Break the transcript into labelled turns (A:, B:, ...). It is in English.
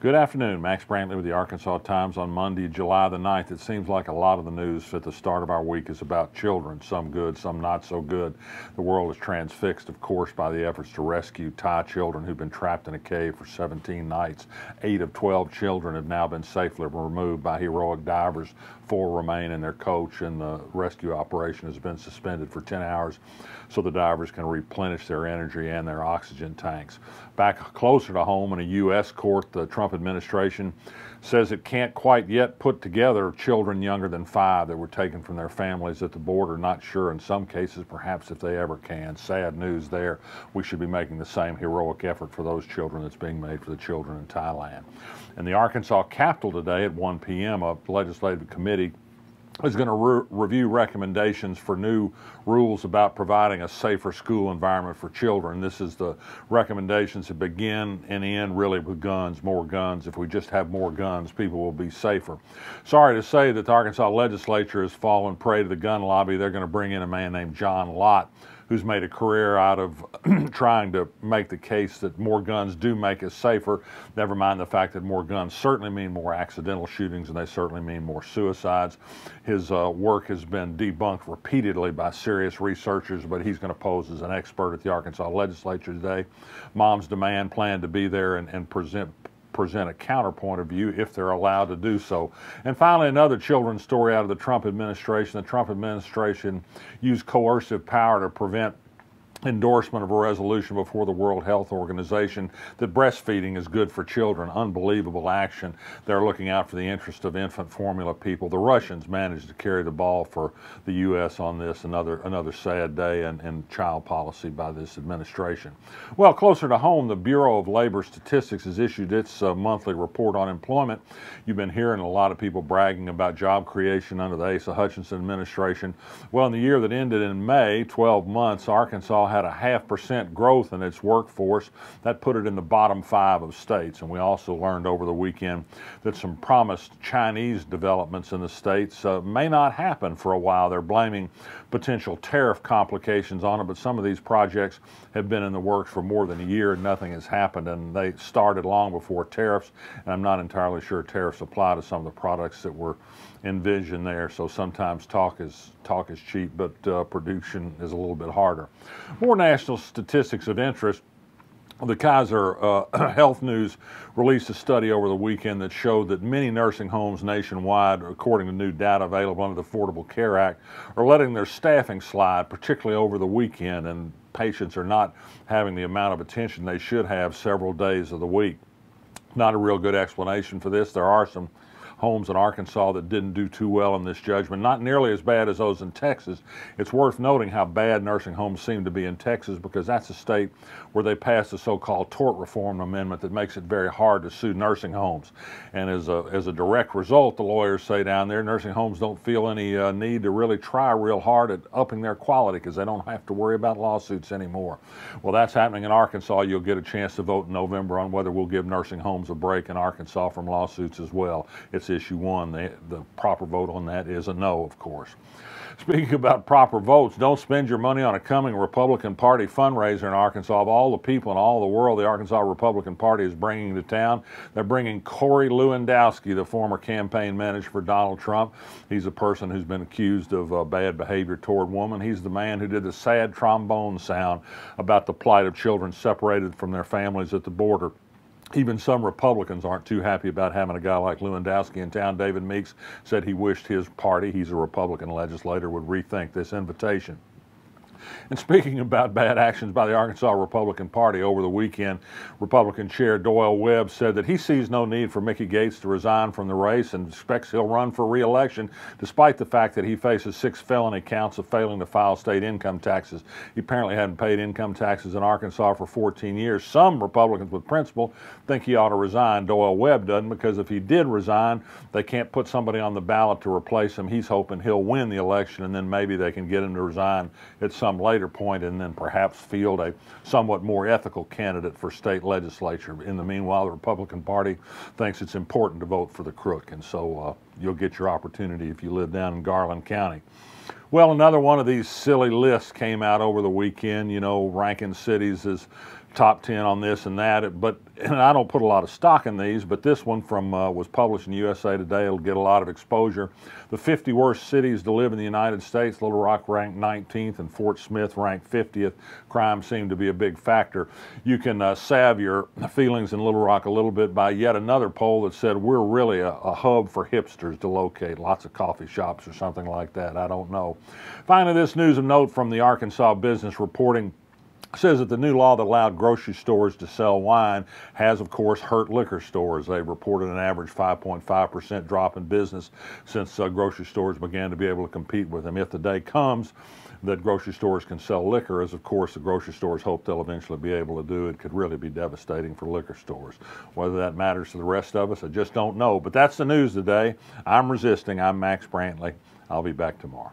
A: Good afternoon. Max Brantley with the Arkansas Times on Monday, July the 9th. It seems like a lot of the news at the start of our week is about children, some good, some not so good. The world is transfixed, of course, by the efforts to rescue Thai children who've been trapped in a cave for 17 nights. 8 of 12 children have now been safely removed by heroic divers. 4 remain in their coach, and the rescue operation has been suspended for 10 hours so the divers can replenish their energy and their oxygen tanks. Back closer to home in a U.S. court, the Trump administration says it can't quite yet put together children younger than 5 that were taken from their families at the border. Not sure in some cases, perhaps if they ever can. Sad news there. We should be making the same heroic effort for those children that's being made for the children in Thailand. In the Arkansas Capitol today at 1 p.m., a legislative committee is going to review recommendations for new rules about providing a safer school environment for children. This is the recommendations that begin and end really with guns, more guns. If we just have more guns, people will be safer. Sorry to say that the Arkansas legislature has fallen prey to the gun lobby. They're going to bring in a man named John Lott, who's made a career out of trying to make the case that more guns do make us safer. Never mind the fact that more guns certainly mean more accidental shootings, and they certainly mean more suicides. His work has been debunked repeatedly by serious researchers, but he's going to pose as an expert at the Arkansas legislature today. Moms Demand plan to be there and present a counterpoint of view if they're allowed to do so. And finally, another children's story out of the Trump administration. The Trump administration used coercive power to prevent endorsement of a resolution before the World Health Organization that breastfeeding is good for children. Unbelievable action. They're looking out for the interest of infant formula people. The Russians managed to carry the ball for the U.S. on this. Another sad day in child policy by this administration. Well, closer to home, the Bureau of Labor Statistics has issued its monthly report on employment. You've been hearing a lot of people bragging about job creation under the Asa Hutchinson administration. Well, in the year that ended in May, 12 months, Arkansas had a 0.5% growth in its workforce. That put it in the bottom 5 of states. And we also learned over the weekend that some promised Chinese developments in the states may not happen for a while. They're blaming potential tariff complications on it, but some of these projects have been in the works for more than a year and nothing has happened, and they started long before tariffs, and I'm not entirely sure tariffs apply to some of the products that were envisioned there. So sometimes talk is cheap, but production is a little bit harder. More national statistics of interest. The Kaiser Health News released a study over the weekend that showed that many nursing homes nationwide, according to new data available under the Affordable Care Act, are letting their staffing slide, particularly over the weekend, and patients are not having the amount of attention they should have several days of the week. Not a real good explanation for this. There are some homes in Arkansas that didn't do too well in this judgment, not nearly as bad as those in Texas. It's worth noting how bad nursing homes seem to be in Texas, because that's a state where they passed a so-called tort reform amendment that makes it very hard to sue nursing homes. And as a direct result, the lawyers say down there, nursing homes don't feel any need to really try real hard at upping their quality because they don't have to worry about lawsuits anymore. Well, that's happening in Arkansas. You'll get a chance to vote in November on whether we'll give nursing homes a break in Arkansas from lawsuits as well. It's issue 1. The proper vote on that is a no, of course. Speaking about proper votes, don't spend your money on a coming Republican Party fundraiser in Arkansas. Of all the people in all the world the Arkansas Republican Party is bringing to town, they're bringing Corey Lewandowski, the former campaign manager for Donald Trump. He's a person who's been accused of bad behavior toward women. He's the man who did the sad trombone sound about the plight of children separated from their families at the border. Even some Republicans aren't too happy about having a guy like Lewandowski in town. David Meeks said he wished his party, he's a Republican legislator, would rethink this invitation. And speaking about bad actions by the Arkansas Republican Party, over the weekend, Republican Chair Doyle Webb said that he sees no need for Mickey Gates to resign from the race and expects he'll run for re-election, despite the fact that he faces 6 felony counts of failing to file state income taxes. He apparently hadn't paid income taxes in Arkansas for 14 years. Some Republicans with principle think he ought to resign. Doyle Webb doesn't, because if he did resign, they can't put somebody on the ballot to replace him. He's hoping he'll win the election, and then maybe they can get him to resign at some later point, and then perhaps field a somewhat more ethical candidate for state legislature. In the meanwhile, the Republican Party thinks it's important to vote for the crook, and so you'll get your opportunity if you live down in Garland County. Well, another one of these silly lists came out over the weekend, you know, ranking cities as top 10 on this and that, and I don't put a lot of stock in these, but this one was published in USA Today. It'll get a lot of exposure. The 50 worst cities to live in the United States. Little Rock ranked 19th and Fort Smith ranked 50th. Crime seemed to be a big factor. You can salve your feelings in Little Rock a little bit by yet another poll that said we're really a hub for hipsters to locate. Lots of coffee shops or something like that. I don't know. Finally, this news of note from the Arkansas Business Reporting says that the new law that allowed grocery stores to sell wine has, of course, hurt liquor stores. They've reported an average 5.5% drop in business since grocery stores began to be able to compete with them. If the day comes that grocery stores can sell liquor, as of course the grocery stores hope they'll eventually be able to do, it could really be devastating for liquor stores. Whether that matters to the rest of us, I just don't know. But that's the news today. I'm resisting. I'm Max Brantley. I'll be back tomorrow.